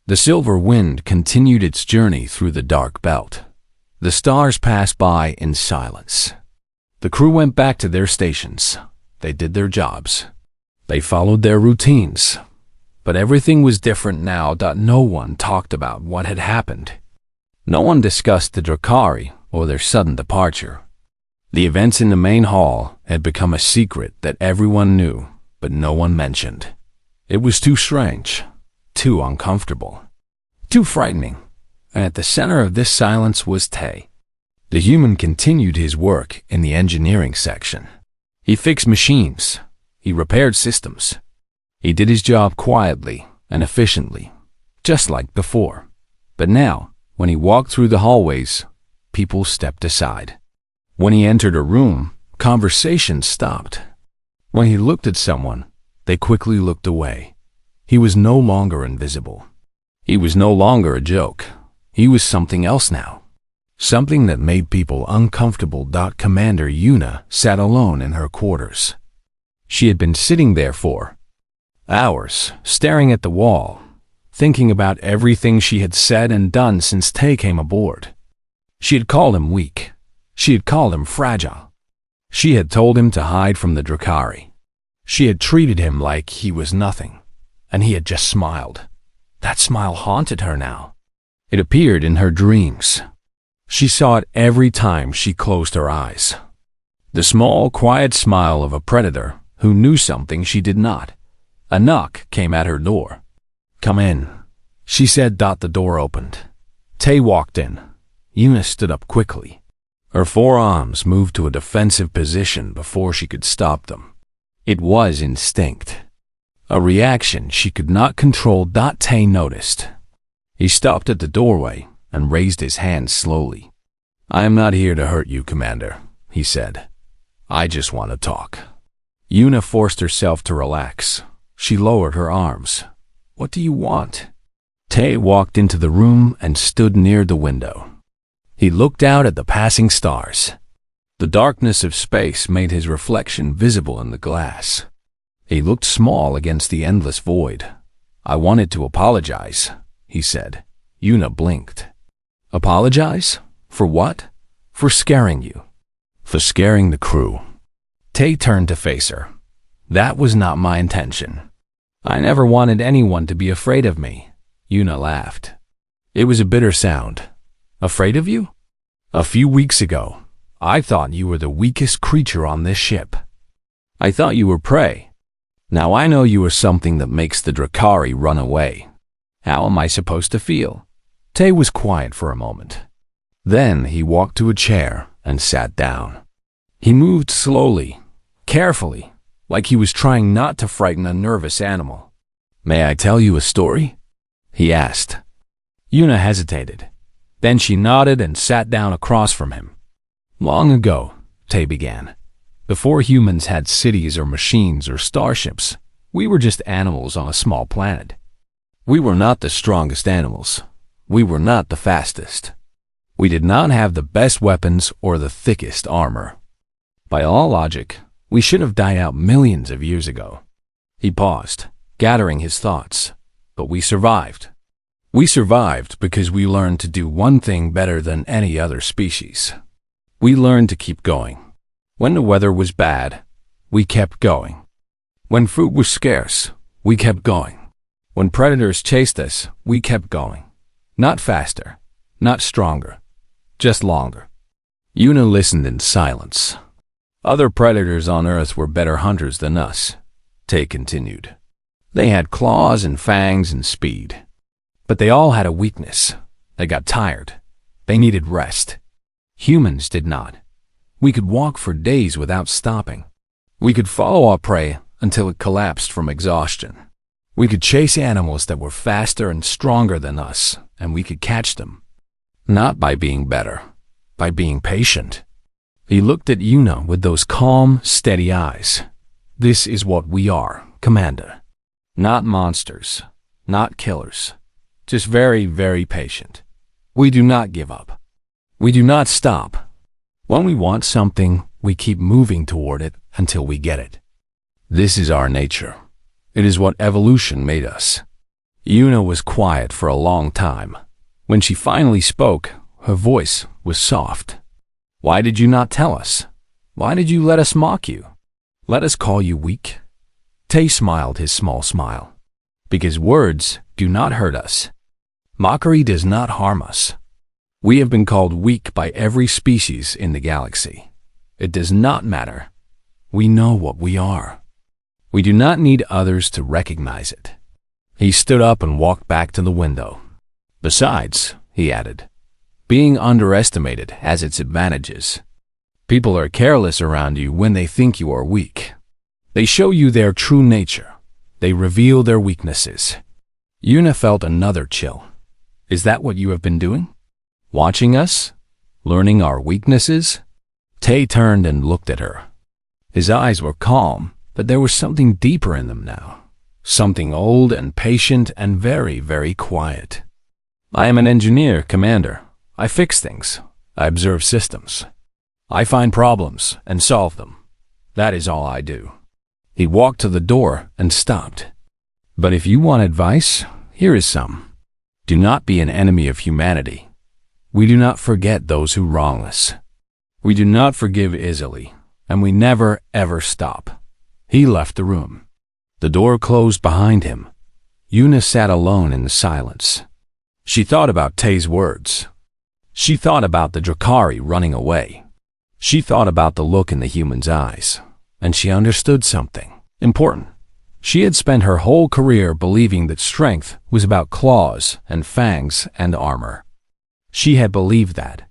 The silver wind continued its journey through the dark belt. The stars passed by in silence. The crew went back to their stations. They did their jobs. They followed their routines. But everything was different now. No one talked about what had happened. No one discussed the Drakari or their sudden departure. The events in the main hall had become a secret that everyone knew, but no one mentioned. It was too strange, too uncomfortable, too frightening, and at the center of this silence was Tay. The human continued his work in the engineering section. He fixed machines. He repaired systems. He did his job quietly and efficiently, just like before. But now, when he walked through the hallways, people stepped aside. When he entered a room, conversation stopped. When he looked at someone, they quickly looked away. He was no longer invisible. He was no longer a joke. He was something else now. Something that made people uncomfortable. Commander Yuna sat alone in her quarters. She had been sitting there for hours, staring at the wall, thinking about everything she had said and done since Tay came aboard. She had called him weak. She had called him fragile. She had told him to hide from the Drakari. She had treated him like he was nothing, and he had just smiled. That smile haunted her now. It appeared in her dreams. She saw it every time she closed her eyes. The small, quiet smile of a predator who knew something she did not. A knock came at her door. "Come in," she said. The door opened. Tay walked in. Yuna stood up quickly. Her forearms moved to a defensive position before she could stop them. It was instinct. A reaction she could not control. Tay noticed. He stopped at the doorway and raised his hand slowly. "I am not here to hurt you, Commander," he said. "I just want to talk." Yuna forced herself to relax. She lowered her arms. "What do you want?" Tay walked into the room and stood near the window. He looked out at the passing stars. The darkness of space made his reflection visible in the glass. He looked small against the endless void. "I wanted to apologize," he said. Yuna blinked. "Apologize? For what?" "For scaring you. For scaring the crew." Tay turned to face her. "That was not my intention. I never wanted anyone to be afraid of me." Yuna laughed. It was a bitter sound. "Afraid of you? A few weeks ago, I thought you were the weakest creature on this ship. I thought you were prey. Now I know you are something that makes the Drakari run away. How am I supposed to feel?" Tay was quiet for a moment. Then he walked to a chair and sat down. He moved slowly, carefully, like he was trying not to frighten a nervous animal. "May I tell you a story?" he asked. Yuna hesitated. Then she nodded and sat down across from him. "Long ago," Tay began, "before humans had cities or machines or starships, we were just animals on a small planet. We were not the strongest animals. We were not the fastest. We did not have the best weapons or the thickest armor. By all logic, we should have died out millions of years ago." He paused, gathering his thoughts. "But we survived. We survived because we learned to do one thing better than any other species. We learned to keep going. When the weather was bad, we kept going. When food was scarce, we kept going. When predators chased us, we kept going. Not faster, not stronger, just longer." Yuna listened in silence. "Other predators on Earth were better hunters than us," Tay continued. "They had claws and fangs and speed. But they all had a weakness. They got tired. They needed rest. Humans did not. We could walk for days without stopping. We could follow our prey until it collapsed from exhaustion. We could chase animals that were faster and stronger than us, and we could catch them. Not by being better, by being patient." He looked at Yuna with those calm, steady eyes. "This is what we are, Commander. Not monsters, not killers. Just very, very patient. We do not give up. We do not stop. When we want something, we keep moving toward it until we get it. This is our nature. It is what evolution made us." Yuna was quiet for a long time. When she finally spoke, her voice was soft. Why did you not tell us? Why did you let us mock you? Let us call you weak? Tay smiled his small smile. Because words do not hurt us. Mockery does not harm us. We have been called weak by every species in the galaxy. It does not matter. We know what we are. We do not need others to recognize it. He stood up and walked back to the window. Besides, he added, being underestimated has its advantages. People are careless around you when they think you are weak. They show you their true nature. They reveal their weaknesses. Yuna felt another chill. Is that what you have been doing? Watching us? Learning our weaknesses? Tay turned and looked at her. His eyes were calm, but there was something deeper in them now. Something old and patient and very, very quiet. I am an engineer, Commander. I fix things. I observe systems. I find problems and solve them. That is all I do. He walked to the door and stopped. But if you want advice, here is some. Do not be an enemy of humanity. We do not forget those who wrong us. We do not forgive easily, and we never, ever stop. He left the room. The door closed behind him. Yuna sat alone in the silence. She thought about Tay's words. She thought about the Drakari running away. She thought about the look in the human's eyes, and she understood something important. She had spent her whole career believing that strength was about claws and fangs and armor. She had believed that.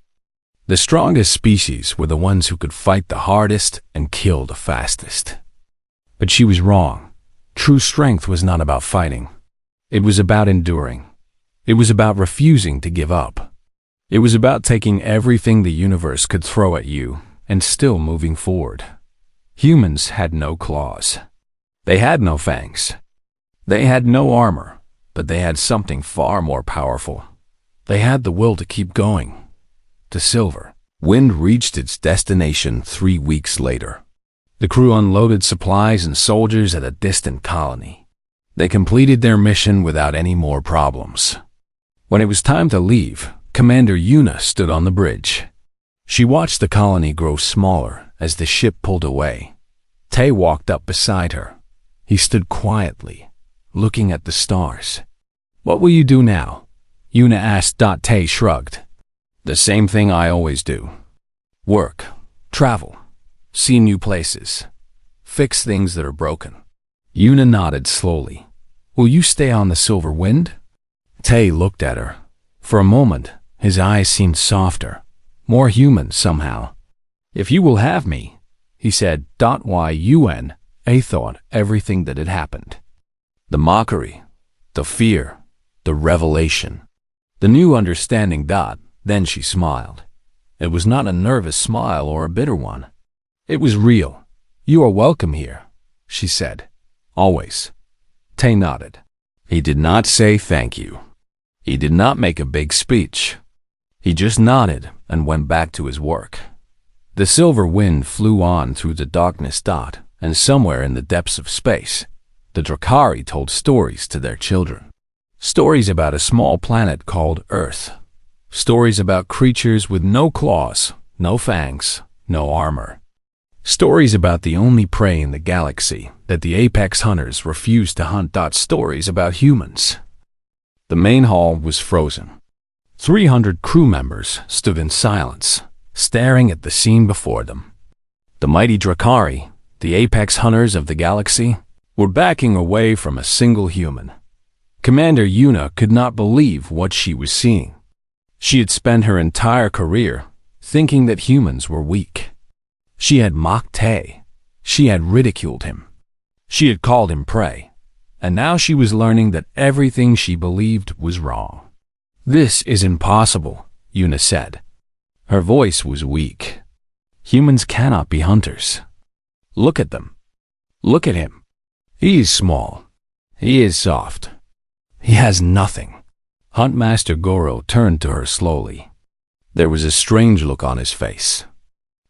The strongest species were the ones who could fight the hardest and kill the fastest. But she was wrong. True strength was not about fighting. It was about enduring. It was about refusing to give up. It was about taking everything the universe could throw at you and still moving forward. Humans had no claws. They had no fangs. They had no armor, but they had something far more powerful. They had the will to keep going. To Silver. Wind reached its destination 3 weeks later. The crew unloaded supplies and soldiers at a distant colony. They completed their mission without any more problems. When it was time to leave, Commander Yuna stood on the bridge. She watched the colony grow smaller as the ship pulled away. Tay walked up beside her. He stood quietly, looking at the stars. What will you do now? Yuna asked. Tay shrugged. The same thing I always do. Work, travel. See new places. Fix things that are broken. Yuna nodded slowly. Will you stay on the Silver Wind? Tay looked at her. For a moment, his eyes seemed softer, more human somehow. If you will have me, he said. Yuna thought everything that had happened. The mockery, the fear, the revelation, the new understanding. Then she smiled. It was not a nervous smile or a bitter one. It was real. You are welcome here, she said. Always. Tay nodded. He did not say thank you. He did not make a big speech. He just nodded and went back to his work. The Silver Wind flew on through the darkness. And somewhere in the depths of space, the Drakari told stories to their children. Stories about a small planet called Earth. Stories about creatures with no claws, no fangs, no armor. Stories about the only prey in the galaxy that the apex hunters refused to hunt. Stories about humans. The main hall was frozen. 300 crew members stood in silence, staring at the scene before them. The mighty Drakari, the apex hunters of the galaxy, were backing away from a single human. Commander Yuna could not believe what she was seeing. She had spent her entire career thinking that humans were weak. She had mocked Tay. She had ridiculed him. She had called him prey. And now she was learning that everything she believed was wrong. This is impossible, Yuna said. Her voice was weak. Humans cannot be hunters. Look at them. Look at him. He is small. He is soft. He has nothing. Huntmaster Goro turned to her slowly. There was a strange look on his face.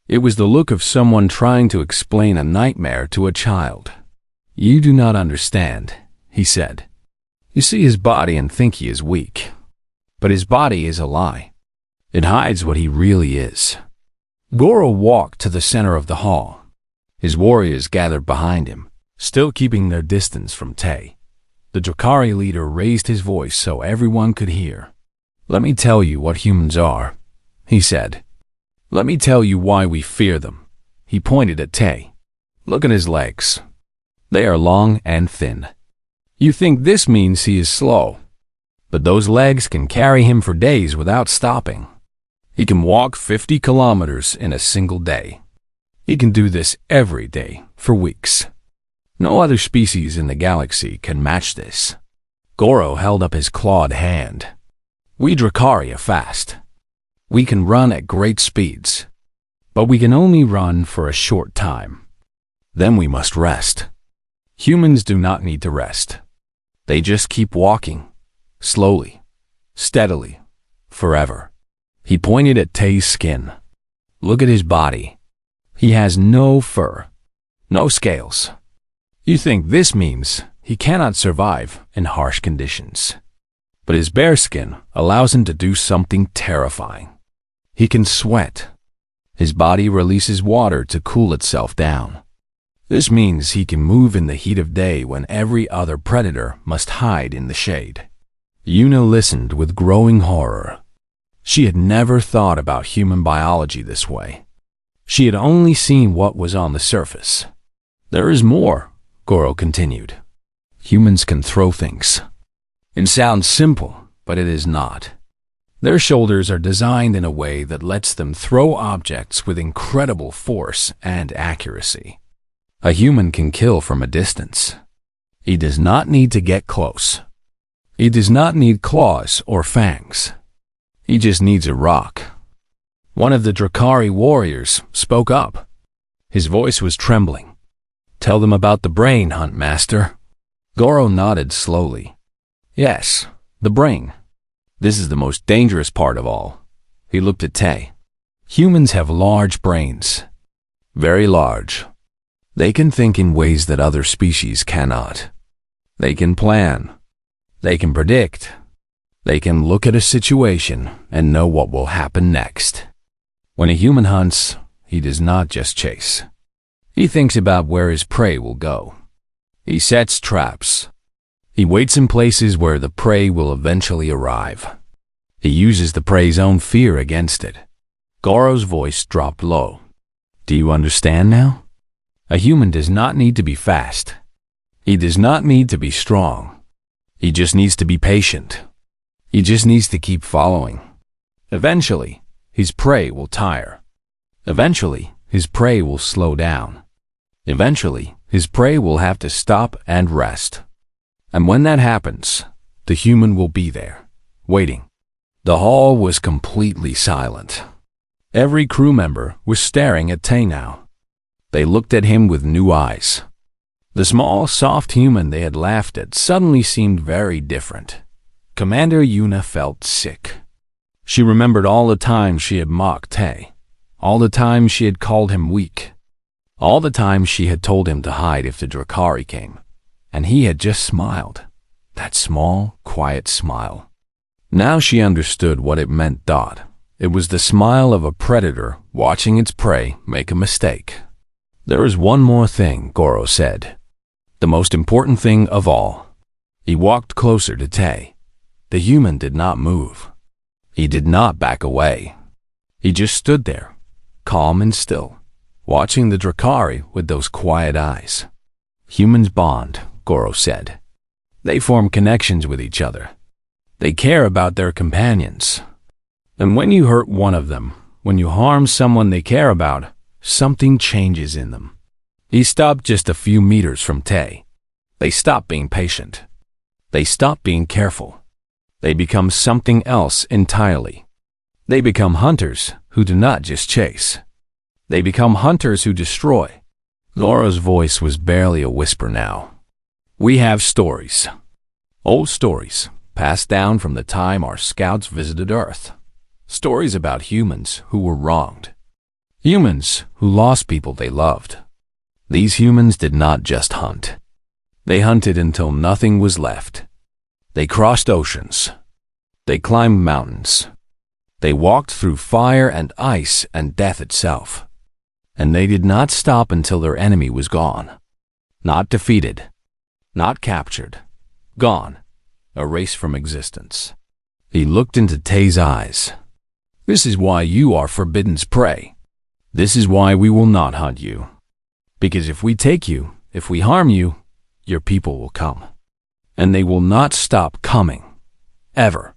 It was the look of someone trying to explain a nightmare to a child. You do not understand, he said. You see his body and think he is weak. But his body is a lie. It hides what he really is. Goro walked to the center of the hall. His warriors gathered behind him, still keeping their distance from Tay. The Drakari leader raised his voice so everyone could hear. "Let me tell you what humans are," he said. "Let me tell you why we fear them." He pointed at Tay. "Look at his legs. They are long and thin. You think this means he is slow, but those legs can carry him for days without stopping. He can walk 50 kilometers in a single day. He can do this every day for weeks. No other species in the galaxy can match this." Goro held up his clawed hand. "We Drakari are fast. We can run at great speeds, but we can only run for a short time. Then we must rest. Humans do not need to rest. They just keep walking, slowly, steadily, forever." He pointed at Tay's skin. "Look at his body. He has no fur, no scales. You think this means he cannot survive in harsh conditions. But his bare skin allows him to do something terrifying. He can sweat. His body releases water to cool itself down. This means he can move in the heat of day when every other predator must hide in the shade." Yuna listened with growing horror. She had never thought about human biology this way. She had only seen what was on the surface. "There is more," Goro continued. "Humans can throw things. It sounds simple, but it is not. Their shoulders are designed in a way that lets them throw objects with incredible force and accuracy. A human can kill from a distance. He does not need to get close. He does not need claws or fangs. He just needs a rock." One of the Drakari warriors spoke up. His voice was trembling. "Tell them about the brain, Hunt Master." Goro nodded slowly. "Yes, the brain. This is the most dangerous part of all." He looked at Tay. "Humans have large brains. Very large. They can think in ways that other species cannot. They can plan. They can predict. They can look at a situation and know what will happen next. When a human hunts, he does not just chase. He thinks about where his prey will go. He sets traps. He waits in places where the prey will eventually arrive. He uses the prey's own fear against it." Goro's voice dropped low. "Do you understand now? A human does not need to be fast. He does not need to be strong. He just needs to be patient. He just needs to keep following. Eventually, his prey will tire. Eventually, his prey will slow down. Eventually, his prey will have to stop and rest. And when that happens, the human will be there, waiting." The hall was completely silent. Every crew member was staring at Tay now. They looked at him with new eyes. The small, soft human they had laughed at suddenly seemed very different. Commander Yuna felt sick. She remembered all the times she had mocked Tay, all the times she had called him weak, all the times she had told him to hide if the Drakari came, and he had just smiled, that small, quiet smile. Now she understood what it meant. It was the smile of a predator watching its prey make a mistake. "There is one more thing," Goro said. "The most important thing of all." He walked closer to Tay. The human did not move. He did not back away. He just stood there, calm and still, watching the Drakari with those quiet eyes. "Humans bond," Goro said. "They form connections with each other. They care about their companions. And when you hurt one of them, when you harm someone they care about, something changes in them." He stopped just a few meters from Tay. They stop being patient. They stop being careful. They become something else entirely. They become hunters who do not just chase. They become hunters who destroy. Laura's voice was barely a whisper now. "We have stories. Old stories, passed down from the time our scouts visited Earth. Stories about humans who were wronged. Humans who lost people they loved. These humans did not just hunt. They hunted until nothing was left. They crossed oceans. They climbed mountains. They walked through fire and ice and death itself. And they did not stop until their enemy was gone. Not defeated. Not captured. Gone. Erased from existence. He looked into Tay's eyes. This is why you are Forbidden's prey. This is why we will not hunt you. Because if we take you, if we harm you, your people will come. And they will not stop coming. Ever.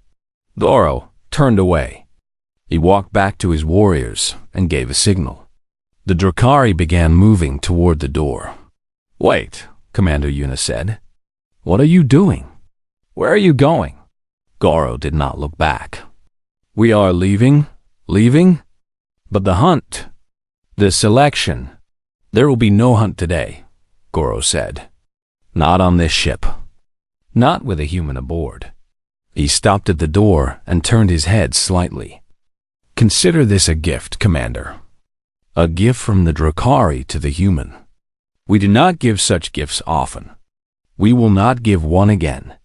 Goro turned away. He walked back to his warriors and gave a signal. The Drakari began moving toward the door. Wait, Commander Yuna said. What are you doing? Where are you going? Goro did not look back. We are leaving? But the hunt, the selection. There will be no hunt today, Goro said. Not on this ship. Not with a human aboard. He stopped at the door and turned his head slightly. Consider this a gift, Commander. A gift from the Drakari to the human. We do not give such gifts often. We will not give one again.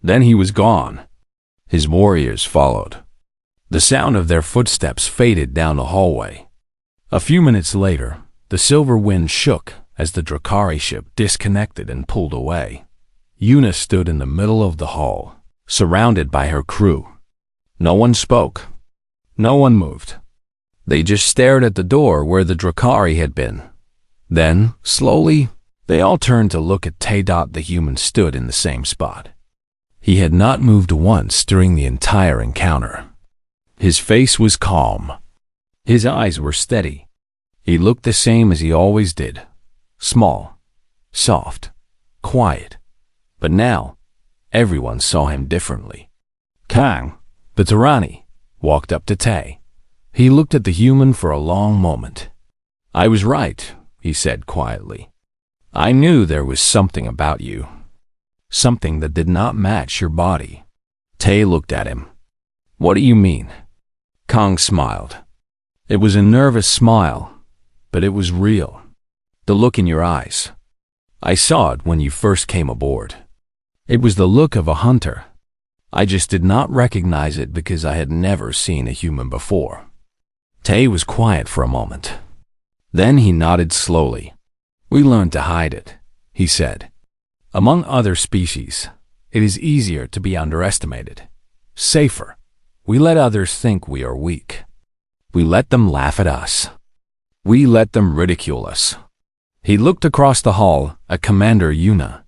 Then he was gone. His warriors followed. The sound of their footsteps faded down the hallway. A few minutes later, the silver wind shook as the Drakari ship disconnected and pulled away. Yuna stood in the middle of the hall, surrounded by her crew. No one spoke. No one moved. They just stared at the door where the Drakari had been. Then, slowly, they all turned to look at Tay. The human stood in the same spot. He had not moved once during the entire encounter. His face was calm. His eyes were steady. He looked the same as he always did. Small, soft, quiet. But now, everyone saw him differently. Kang, the Tyranny, walked up to Tay. He looked at the human for a long moment. I was right, he said quietly. I knew there was something about you. Something that did not match your body. Tay looked at him. What do you mean? Kang smiled. It was a nervous smile, but it was real. The look in your eyes. I saw it when you first came aboard. It was the look of a hunter. I just did not recognize it because I had never seen a human before. Tay was quiet for a moment. Then he nodded slowly. We learned to hide it, he said. Among other species, it is easier to be underestimated. Safer. We let others think we are weak. We let them laugh at us. We let them ridicule us. He looked across the hall at Commander Yuna.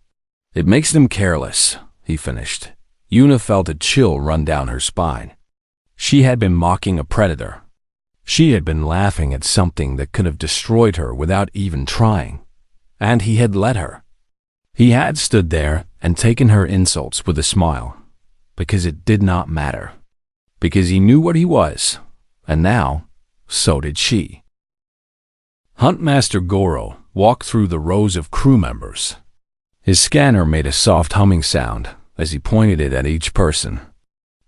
It makes them careless, he finished. Yuna felt a chill run down her spine. She had been mocking a predator. She had been laughing at something that could have destroyed her without even trying. And he had let her. He had stood there and taken her insults with a smile, because it did not matter. Because he knew what he was, and now, so did she. Huntmaster Goro walked through the rows of crew members. His scanner made a soft humming sound as he pointed it at each person.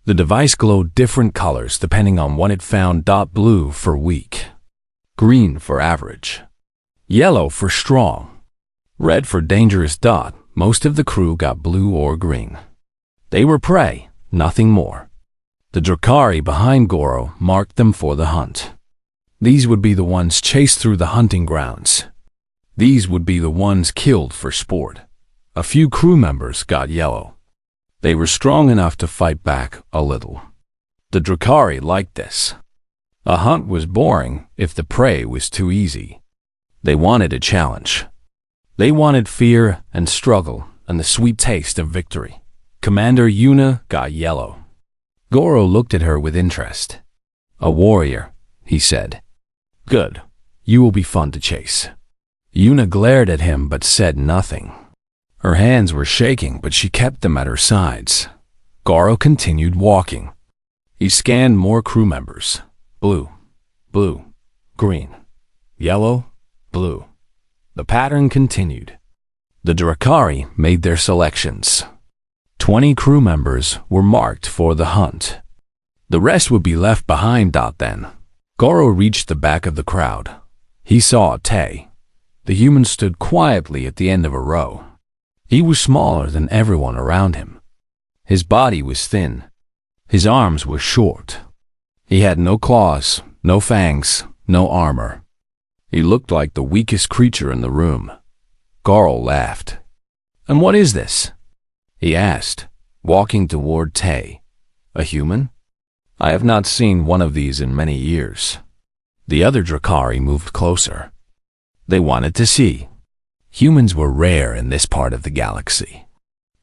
The device glowed different colors depending on what it found. Blue for weak, green for average, yellow for strong, red for dangerous. Most of the crew got blue or green. They were prey, nothing more. The Drakari behind Goro marked them for the hunt. These would be the ones chased through the hunting grounds. These would be the ones killed for sport. A few crew members got yellow. They were strong enough to fight back a little. The Drakari liked this. A hunt was boring if the prey was too easy. They wanted a challenge. They wanted fear and struggle and the sweet taste of victory. Commander Yuna got yellow. Goro looked at her with interest. A warrior, he said. Good. You will be fun to chase. Yuna glared at him but said nothing. Her hands were shaking, but she kept them at her sides. Goro continued walking. He scanned more crew members. Blue, blue, green, yellow, blue. The pattern continued. The Drakari made their selections. 20 crew members were marked for the hunt. The rest would be left behind. Then Goro reached the back of the crowd. He saw Tay. The human stood quietly at the end of a row. He was smaller than everyone around him. His body was thin. His arms were short. He had no claws, no fangs, no armor. He looked like the weakest creature in the room. Goro laughed. "And what is this?" he asked, walking toward Tay. "A human? I have not seen one of these in many years." The other Drakari moved closer. They wanted to see. Humans were rare in this part of the galaxy.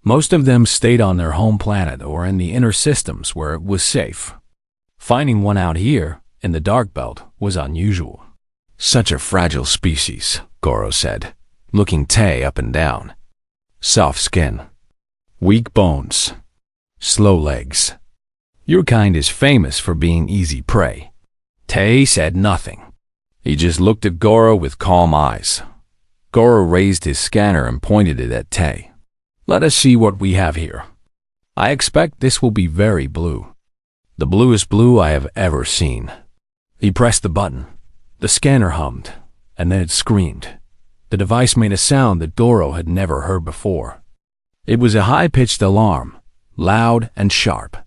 Most of them stayed on their home planet or in the inner systems where it was safe. Finding one out here, in the Dark Belt, was unusual. "Such a fragile species," Goro said, looking Tay up and down. "Soft skin, weak bones, slow legs. Your kind is famous for being easy prey." Tay said nothing. He just looked at Goro with calm eyes. Goro raised his scanner and pointed it at Tay. "Let us see what we have here. I expect this will be very blue. The bluest blue I have ever seen." He pressed the button. The scanner hummed, and then it screamed. The device made a sound that Goro had never heard before. It was a high-pitched alarm, loud and sharp.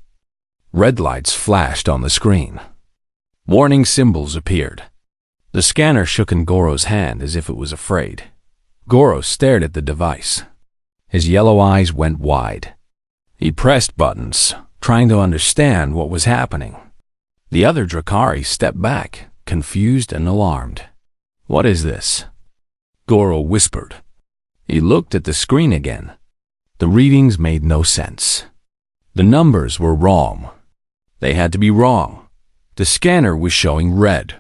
Red lights flashed on the screen. Warning symbols appeared. The scanner shook in Goro's hand as if it was afraid. Goro stared at the device. His yellow eyes went wide. He pressed buttons, trying to understand what was happening. The other Drakari stepped back, confused and alarmed. "What is this?" Goro whispered. He looked at the screen again. The readings made no sense. The numbers were wrong. They had to be wrong. The scanner was showing red.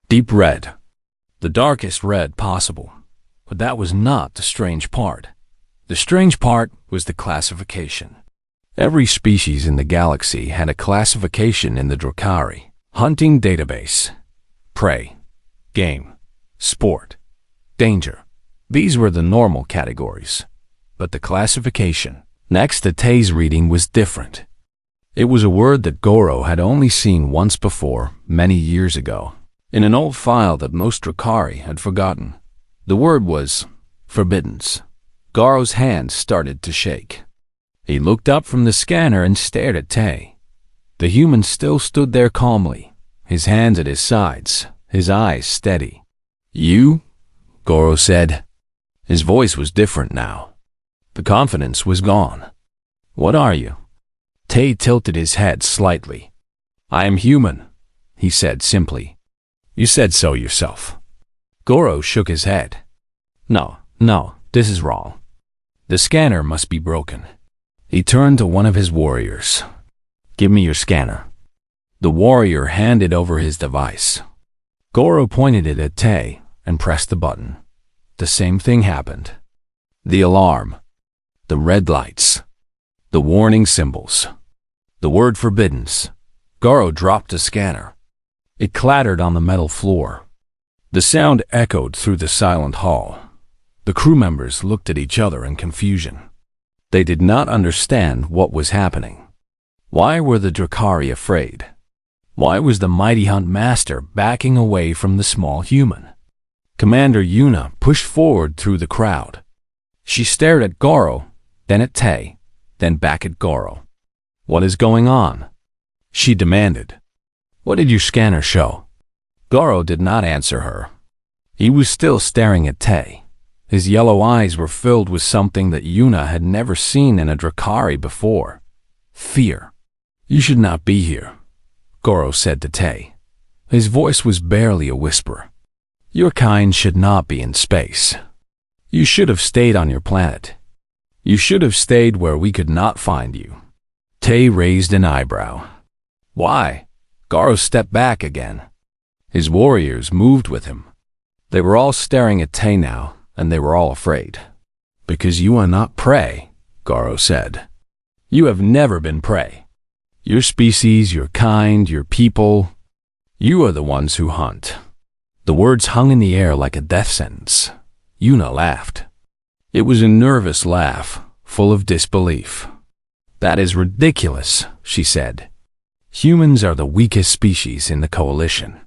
Deep red. The darkest red possible. But that was not the strange part. The strange part was the classification. Every species in the galaxy had a classification in the Drakari hunting database. Prey, game, sport, danger. These were the normal categories. But the classification next to Tay's reading was different. It was a word that Goro had only seen once before, many years ago, in an old file that most Drakari had forgotten. The word was forbiddens. Goro's hands started to shake. He looked up from the scanner and stared at Tay. The human still stood there calmly, his hands at his sides, his eyes steady. "You?" Goro said. His voice was different now. The confidence was gone. "What are you?" Tay tilted his head slightly. "I am human," he said simply. "You said so yourself." Goro shook his head. No, this is wrong. The scanner must be broken." He turned to one of his warriors. "Give me your scanner." The warrior handed over his device. Goro pointed it at Tay and pressed the button. The same thing happened. The alarm, the red lights, the warning symbols, the word forbiddens. Goro dropped the scanner. It clattered on the metal floor. The sound echoed through the silent hall. The crew members looked at each other in confusion. They did not understand what was happening. Why were the Drakari afraid? Why was the mighty Hunt Master backing away from the small human? Commander Yuna pushed forward through the crowd. She stared at Goro, then at Tay, then back at Goro. "What is going on?" she demanded. "What did your scanner show?" Goro did not answer her. He was still staring at Tay. His yellow eyes were filled with something that Yuna had never seen in a Drakari before. Fear. "You should not be here," Goro said to Tay. His voice was barely a whisper. "Your kind should not be in space. You should have stayed on your planet. You should have stayed where we could not find you." Tay raised an eyebrow. "Why?" Goro stepped back again. His warriors moved with him. They were all staring at Tay now, and they were all afraid. "Because you are not prey," Goro said. "You have never been prey. Your species, your kind, your people, you are the ones who hunt." The words hung in the air like a death sentence. Yuna laughed. It was a nervous laugh, full of disbelief. "That is ridiculous," she said. "Humans are the weakest species in the coalition.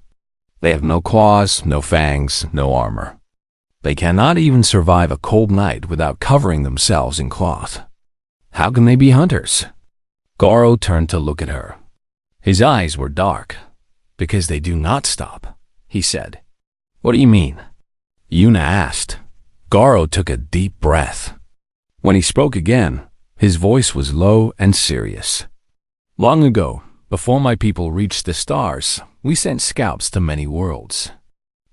They have no claws, no fangs, no armor. They cannot even survive a cold night without covering themselves in cloth. How can they be hunters?" Goro turned to look at her. His eyes were dark. Because they do not stop, he said. What do you mean? Yuna asked. Goro took a deep breath. When he spoke again, his voice was low and serious. Long ago, before my people reached the stars, we sent scouts to many worlds.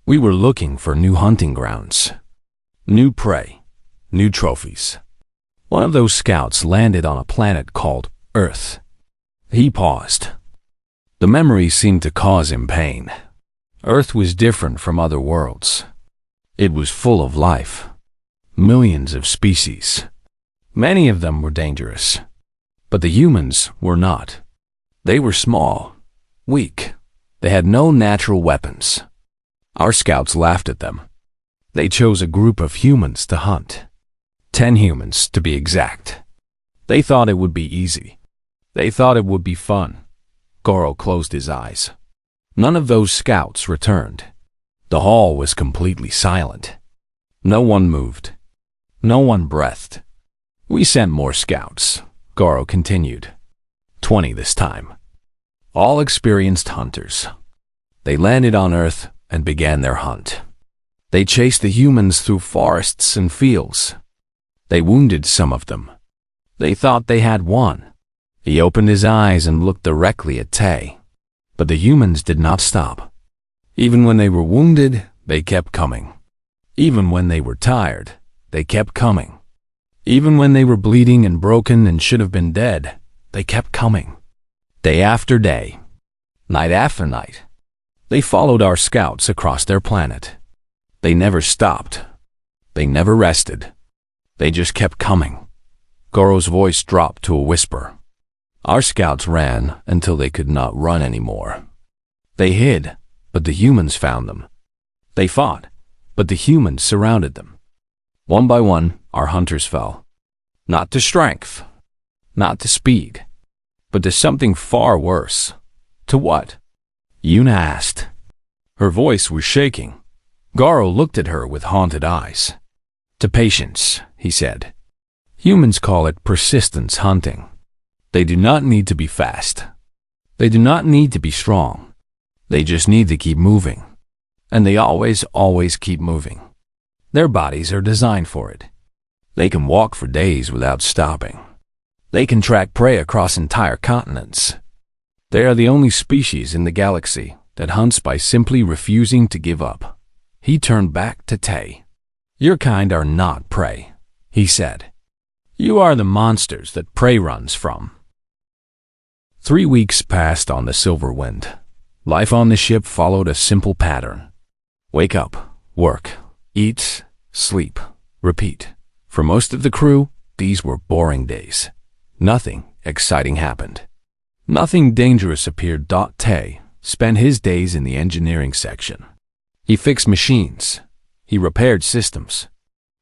We were looking for new hunting grounds, new prey, new trophies. One of those scouts landed on a planet called Earth. He paused. The memory seemed to cause him pain. Earth was different from other worlds. It was full of life. Millions of species. Many of them were dangerous. But the humans were not. They were small, weak. They had no natural weapons. Our scouts laughed at them. They chose a group of humans to hunt. 10 humans, to be exact. They thought it would be easy. They thought it would be fun. Goro closed his eyes. None of those scouts returned. The hall was completely silent. No one moved. No one breathed. We sent more scouts, Goro continued. 20 this time. All experienced hunters. They landed on Earth and began their hunt. They chased the humans through forests and fields. They wounded some of them. They thought they had won. He opened his eyes and looked directly at Tay. But the humans did not stop. Even when they were wounded, they kept coming. Even when they were tired, they kept coming. Even when they were bleeding and broken and should have been dead, they kept coming. Day after day, night after night, they followed our scouts across their planet. They never stopped. They never rested. They just kept coming. Goro's voice dropped to a whisper. Our scouts ran until they could not run anymore. They hid, but the humans found them. They fought, but the humans surrounded them. One by one, our hunters fell. Not to strength, not to speed, but to something far worse. To what? Yuna asked. Her voice was shaking. Goro looked at her with haunted eyes. To patience, he said. Humans call it persistence hunting. They do not need to be fast. They do not need to be strong. They just need to keep moving. And they always keep moving. Their bodies are designed for it. They can walk for days without stopping. They can track prey across entire continents. They are the only species in the galaxy that hunts by simply refusing to give up. He turned back to Tay. Your kind are not prey, he said. You are the monsters that prey runs from. 3 weeks passed on the Silver Wind. Life on the ship followed a simple pattern. Wake up, work, eat, sleep, repeat. For most of the crew, these were boring days. Nothing exciting happened. Nothing dangerous appeared. Tay spent his days in the engineering section. He fixed machines. He repaired systems.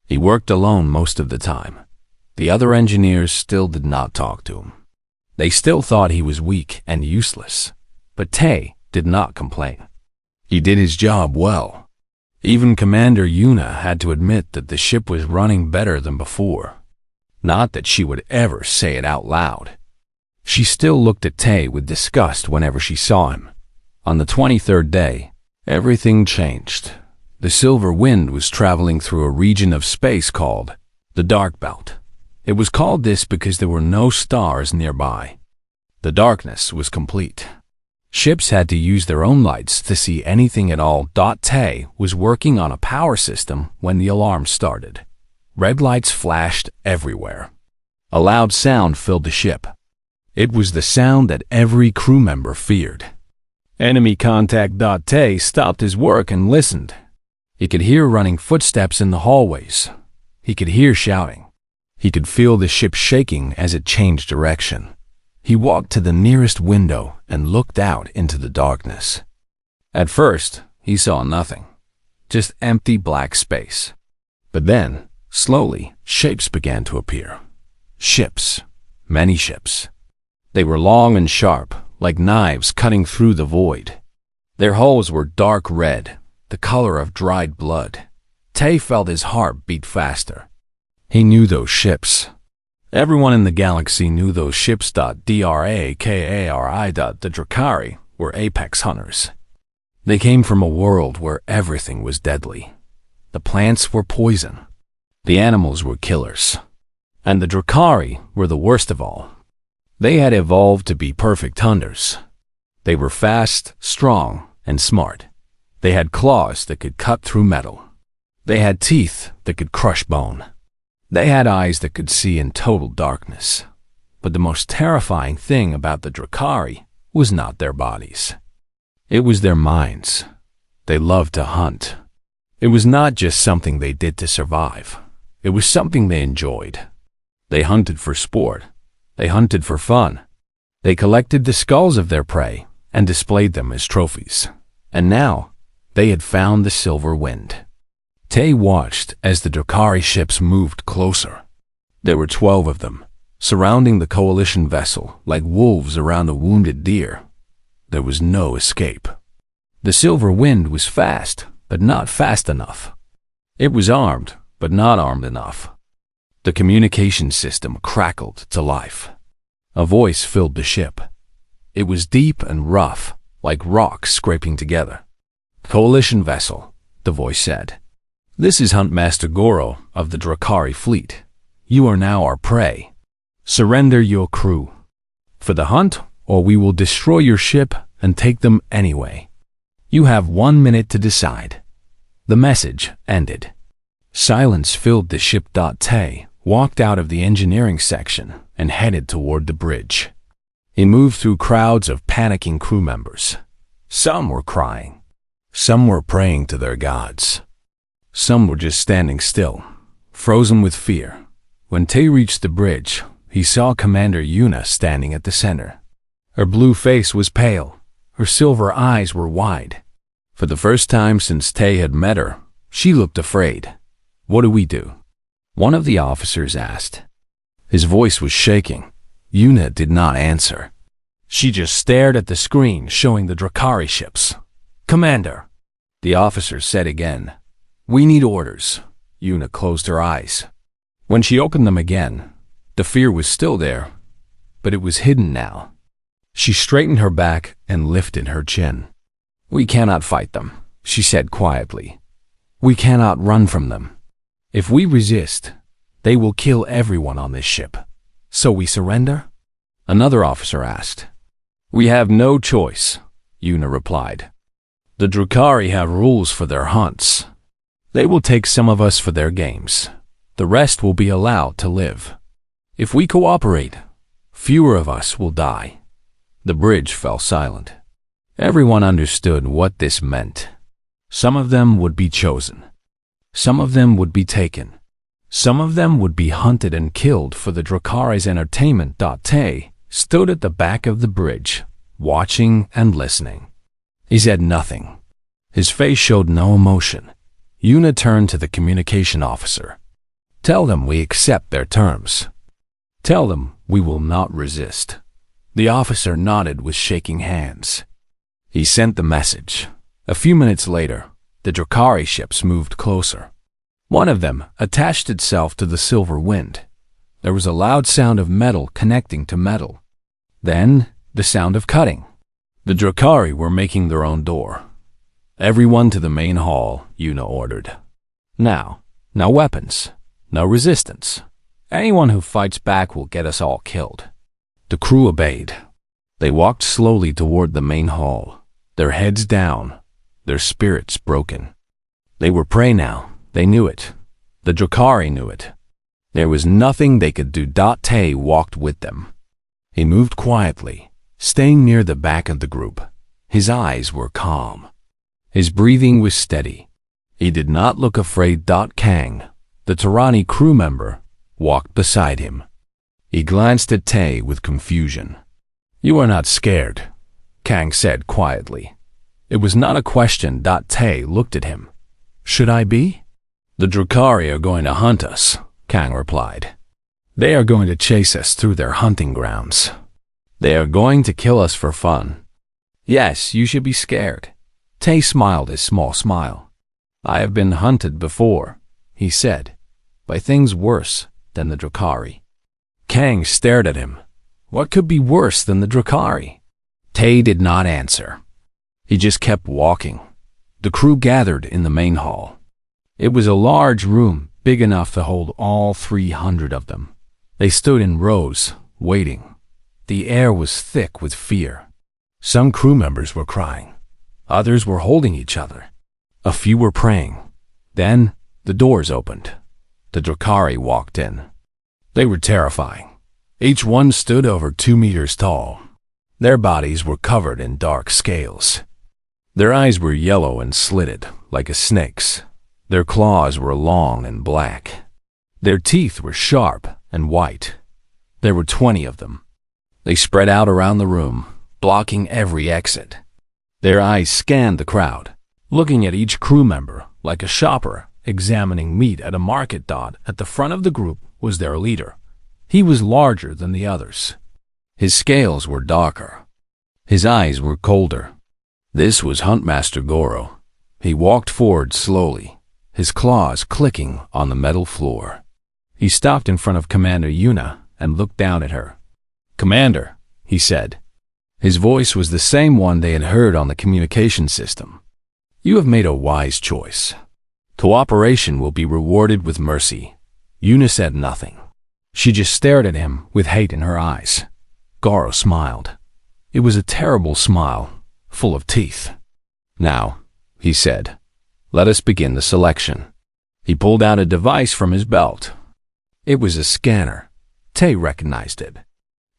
He worked alone most of the time. The other engineers still did not talk to him. They still thought he was weak and useless. But Tay did not complain. He did his job well. Even Commander Yuna had to admit that the ship was running better than before. Not that she would ever say it out loud. She still looked at Tay with disgust whenever she saw him. On the 23rd day, everything changed. The Silver Wind was traveling through a region of space called the Dark Belt. It was called this because there were no stars nearby. The darkness was complete. Ships had to use their own lights to see anything at all. Tay was working on a power system when the alarm started. Red lights flashed everywhere. A loud sound filled the ship. It was the sound that every crew member feared. Enemy contact. Tay stopped his work and listened. He could hear running footsteps in the hallways. He could hear shouting. He could feel the ship shaking as it changed direction. He walked to the nearest window and looked out into the darkness. At first, he saw nothing, just empty black space. But then, slowly, shapes began to appear. Ships, many ships. They were long and sharp, like knives cutting through the void. Their hulls were dark red, the color of dried blood. Tay felt his heart beat faster. He knew those ships. Everyone in the galaxy knew those ships. Drakari. The Drakari were apex hunters. They came from a world where everything was deadly. The plants were poison. The animals were killers. And the Drakari were the worst of all. They had evolved to be perfect hunters. They were fast, strong, and smart. They had claws that could cut through metal. They had teeth that could crush bone. They had eyes that could see in total darkness. But the most terrifying thing about the Drakari was not their bodies. It was their minds. They loved to hunt. It was not just something they did to survive. It was something they enjoyed. They hunted for sport. They hunted for fun. They collected the skulls of their prey and displayed them as trophies. And now, they had found the Silver Wind. Tay watched as the Drakari ships moved closer. There were 12 of them, surrounding the coalition vessel like wolves around a wounded deer. There was no escape. The Silver Wind was fast, but not fast enough. It was armed, but not armed enough. The communication system crackled to life. A voice filled the ship. It was deep and rough, like rocks scraping together. "Coalition vessel," the voice said. "This is Huntmaster Goro of the Drakari fleet. You are now our prey. Surrender your crew for the hunt, or we will destroy your ship and take them anyway. You have 1 minute to decide." The message ended. Silence filled the ship. Tay walked out of the engineering section and headed toward the bridge. He moved through crowds of panicking crew members. Some were crying. Some were praying to their gods. Some were just standing still, frozen with fear. When Tay reached the bridge, he saw Commander Yuna standing at the center. Her blue face was pale. Her silver eyes were wide. For the first time since Tay had met her, she looked afraid. "What do we do?" one of the officers asked. His voice was shaking. Yuna did not answer. She just stared at the screen showing the Drakari ships. "Commander," the officer said again. "We need orders." Yuna closed her eyes. When she opened them again, the fear was still there, but it was hidden now. She straightened her back and lifted her chin. "We cannot fight them," she said quietly. "We cannot run from them. If we resist, they will kill everyone on this ship. So we surrender?" Another officer asked. "We have no choice," Yuna replied. "The Drakari have rules for their hunts. They will take some of us for their games. The rest will be allowed to live. If we cooperate, fewer of us will die." The bridge fell silent. Everyone understood what this meant. Some of them would be chosen. Some of them would be taken. Some of them would be hunted and killed for the Drakari's entertainment. Tay stood at the back of the bridge, watching and listening. He said nothing. His face showed no emotion. Yuna turned to the communication officer. "Tell them we accept their terms. Tell them we will not resist." The officer nodded with shaking hands. He sent the message. A few minutes later, the Drakari ships moved closer. One of them attached itself to the Silver Wind. There was a loud sound of metal connecting to metal. Then, the sound of cutting. The Drakari were making their own door. "Everyone to the main hall," Yuna ordered. Now, no weapons, no resistance. Anyone who fights back will get us all killed." The crew obeyed. They walked slowly toward the main hall, their heads down, their spirits broken. They were prey now. They knew it. The Drakari knew it. There was nothing they could do. Tay walked with them. He moved quietly, staying near the back of the group. His eyes were calm. His breathing was steady. He did not look afraid. Kang, the Tarani crew member, walked beside him. He glanced at Tay with confusion. "You are not scared," Kang said quietly. It was not a question. Tay looked at him. "Should I be?" "The Drakari are going to hunt us," Kang replied. "They are going to chase us through their hunting grounds. They are going to kill us for fun." "Yes, you should be scared." Tay smiled a small smile. "I have been hunted before," he said, "by things worse than the Drakari." Kang stared at him. What could be worse than the Drakari? Tay did not answer. He just kept walking. The crew gathered in the main hall. It was a large room, big enough to hold all 300 of them. They stood in rows, waiting. The air was thick with fear. Some crew members were crying. Others were holding each other. A few were praying. Then, the doors opened. The Drakari walked in. They were terrifying. Each one stood over 2 meters tall. Their bodies were covered in dark scales. Their eyes were yellow and slitted, like a snake's. Their claws were long and black. Their teeth were sharp and white. There were 20 of them. They spread out around the room, blocking every exit. Their eyes scanned the crowd, looking at each crew member like a shopper examining meat at a market. At the front of the group was their leader. He was larger than the others. His scales were darker. His eyes were colder. This was Huntmaster Goro. He walked forward slowly, his claws clicking on the metal floor. He stopped in front of Commander Yuna and looked down at her. "Commander," he said. His voice was the same one they had heard on the communication system. "You have made a wise choice. Cooperation will be rewarded with mercy." Yuna said nothing. She just stared at him with hate in her eyes. Goro smiled. It was a terrible smile, full of teeth. "Now," he said, "let us begin the selection." He pulled out a device from his belt. It was a scanner. Tay recognized it.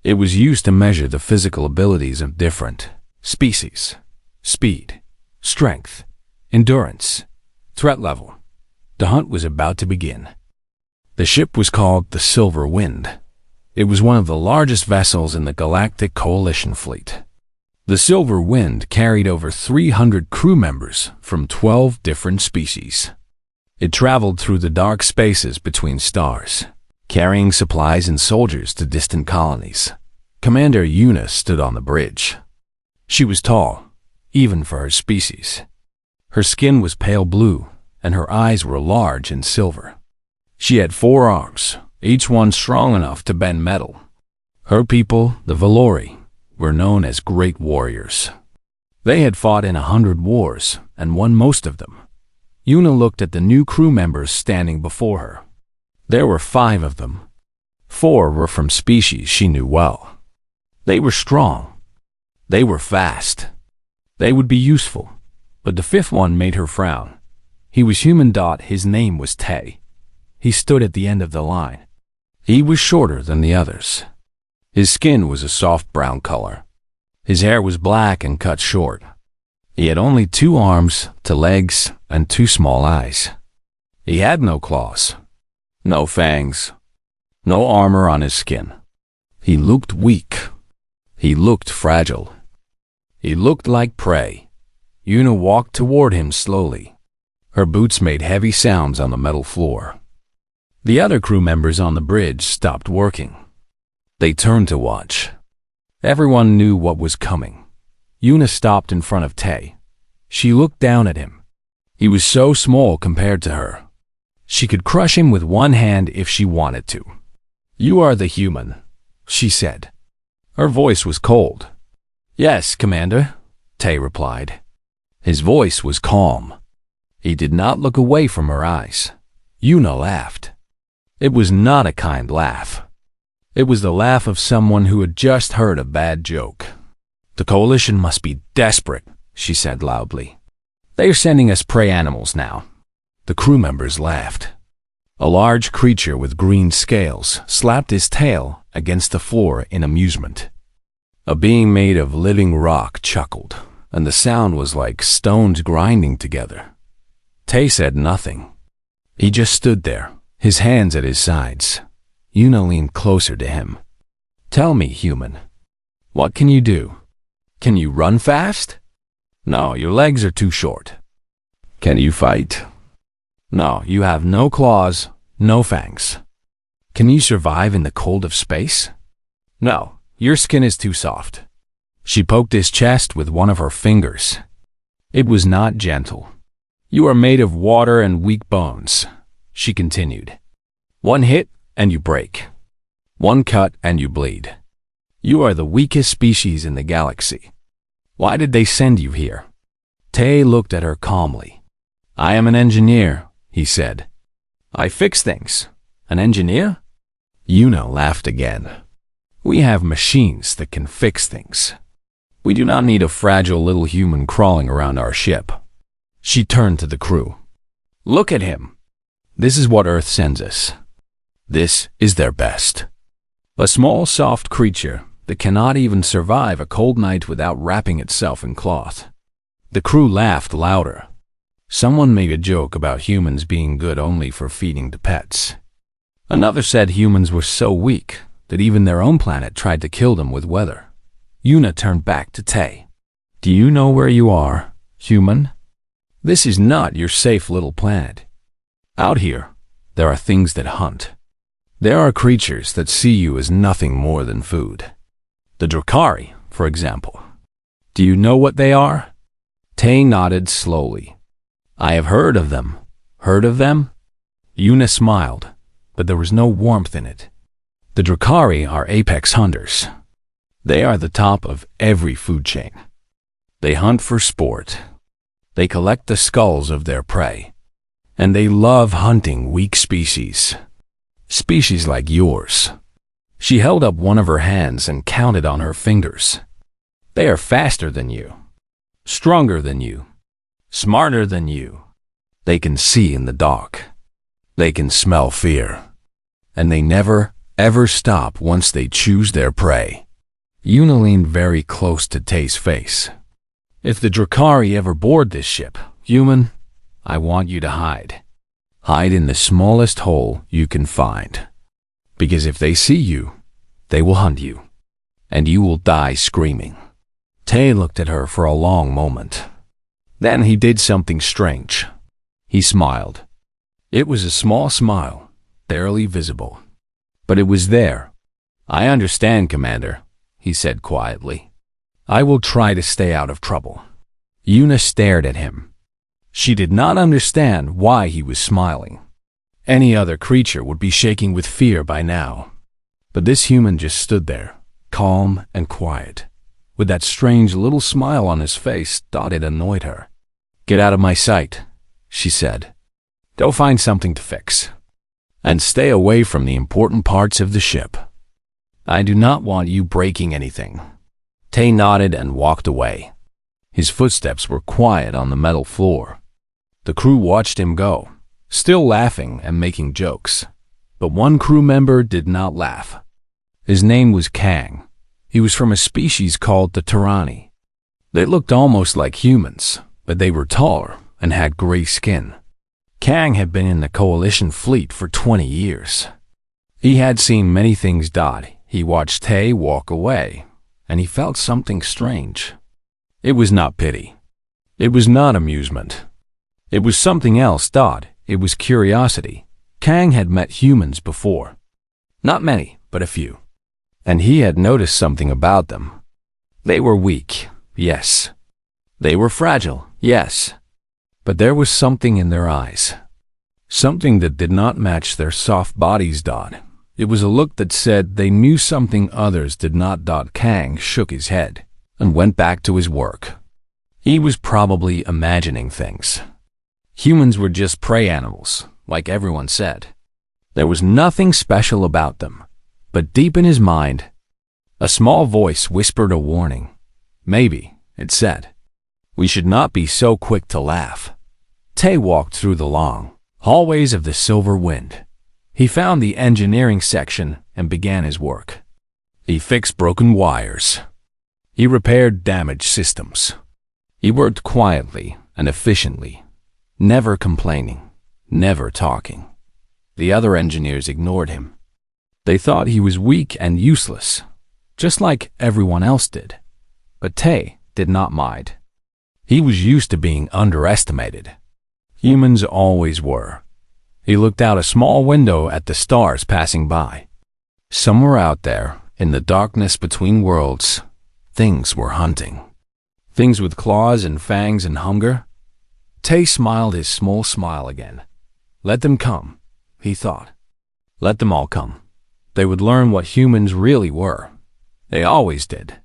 It was used to measure the physical abilities of different species: speed, strength, endurance, threat level. The hunt was about to begin. The ship was called the Silver Wind. It was one of the largest vessels in the Galactic Coalition fleet. The Silver Wind carried over 300 crew members from 12 different species. It traveled through the dark spaces between stars, carrying supplies and soldiers to distant colonies. Commander Yuna stood on the bridge. She was tall, even for her species. Her skin was pale blue, and her eyes were large and silver. She had 4 arms, each one strong enough to bend metal. Her people, the Valori, were known as great warriors. They had fought in 100 wars and won most of them. Yuna looked at the new crew members standing before her. There were 5 of them. 4 were from species she knew well. They were strong. They were fast. They would be useful. But the 5th one made her frown. He was human. His name was Tay. He stood at the end of the line. He was shorter than the others. His skin was a soft brown color. His hair was black and cut short. He had only 2 arms, 2 legs, and 2 small eyes. He had no claws, no fangs, no armor on his skin. He looked weak. He looked fragile. He looked like prey. Yuna walked toward him slowly. Her boots made heavy sounds on the metal floor. The other crew members on the bridge stopped working. They turned to watch. Everyone knew what was coming. Yuna stopped in front of Tay. She looked down at him. He was so small compared to her. She could crush him with one hand if she wanted to. "You are the human," she said. Her voice was cold. "Yes, Commander," Tay replied. His voice was calm. He did not look away from her eyes. Yuna laughed. It was not a kind laugh. It was the laugh of someone who had just heard a bad joke. "The Coalition must be desperate," she said loudly. "They are sending us prey animals now." The crew members laughed. A large creature with green scales slapped his tail against the floor in amusement. A being made of living rock chuckled, and the sound was like stones grinding together. Tay said nothing. He just stood there, his hands at his sides. Yuna leaned closer to him. "Tell me, human, what can you do? Can you run fast? No, your legs are too short. Can you fight? No, you have no claws, no fangs. Can you survive in the cold of space? No, your skin is too soft." She poked his chest with one of her fingers. It was not gentle. "You are made of water and weak bones," she continued. "One hit and you break. One cut and you bleed. You are the weakest species in the galaxy. Why did they send you here? Tay looked at her calmly. I am an engineer, he said. I fix things. An engineer? Yuna laughed again. We have machines that can fix things. We do not need a fragile little human crawling around our ship. She turned to the crew. Look at him. This is what Earth sends us. This is their best. A small, soft creature that cannot even survive a cold night without wrapping itself in cloth. The crew laughed louder. Someone made a joke about humans being good only for feeding to pets. Another said humans were so weak that even their own planet tried to kill them with weather. Yuna turned back to Tay. Do you know where you are, human? This is not your safe little planet. Out here, there are things that hunt. There are creatures that see you as nothing more than food. The Drakari, for example. Do you know what they are? Tay nodded slowly. I have heard of them. Heard of them? Yuna smiled, but there was no warmth in it. The Drakari are apex hunters. They are the top of every food chain. They hunt for sport. They collect the skulls of their prey. And they love hunting weak species. Species like yours. She held up one of her hands and counted on her fingers. They are faster than you. Stronger than you. Smarter than you. They can see in the dark. They can smell fear. And they never, ever stop once they choose their prey. Yuna leaned very close to Tay's face. If the Drakari ever board this ship, human, I want you to hide. Hide in the smallest hole you can find. Because if they see you, they will hunt you. And you will die screaming. Tay looked at her for a long moment. Then he did something strange. He smiled. It was a small smile, barely visible. But it was there. I understand, Commander, he said quietly. I will try to stay out of trouble. Yuna stared at him. She did not understand why he was smiling. Any other creature would be shaking with fear by now. But this human just stood there, calm and quiet, with that strange little smile on his face. Thought it annoyed her. Get out of my sight, she said. Go find something to fix. And stay away from the important parts of the ship. I do not want you breaking anything. Tay nodded and walked away. His footsteps were quiet on the metal floor. The crew watched him go, still laughing and making jokes. But one crew member did not laugh. His name was Kang. He was from a species called the Tyranni. They looked almost like humans, but they were taller and had gray skin. Kang had been in the Coalition fleet for 20 years. He had seen many things. He watched Tay walk away, and he felt something strange. It was not pity. It was not amusement. It was something else. It was curiosity. Kang had met humans before. Not many, but a few. And he had noticed something about them. They were weak, yes. They were fragile, yes. But there was something in their eyes. Something that did not match their soft bodies. It was a look that said they knew something others did not. Kang shook his head and went back to his work. He was probably imagining things. Humans were just prey animals, like everyone said. There was nothing special about them. But deep in his mind, a small voice whispered a warning. Maybe, it said, we should not be so quick to laugh. Tay walked through the long hallways of the Silver Wind. He found the engineering section and began his work. He fixed broken wires. He repaired damaged systems. He worked quietly and efficiently, never complaining, never talking. The other engineers ignored him. They thought he was weak and useless, just like everyone else did. But Tay did not mind. He was used to being underestimated. Humans always were. He looked out a small window at the stars passing by. Somewhere out there, in the darkness between worlds, things were hunting. Things with claws and fangs and hunger. Tay smiled his small smile again. Let them come, he thought. Let them all come. They would learn what humans really were. They always did.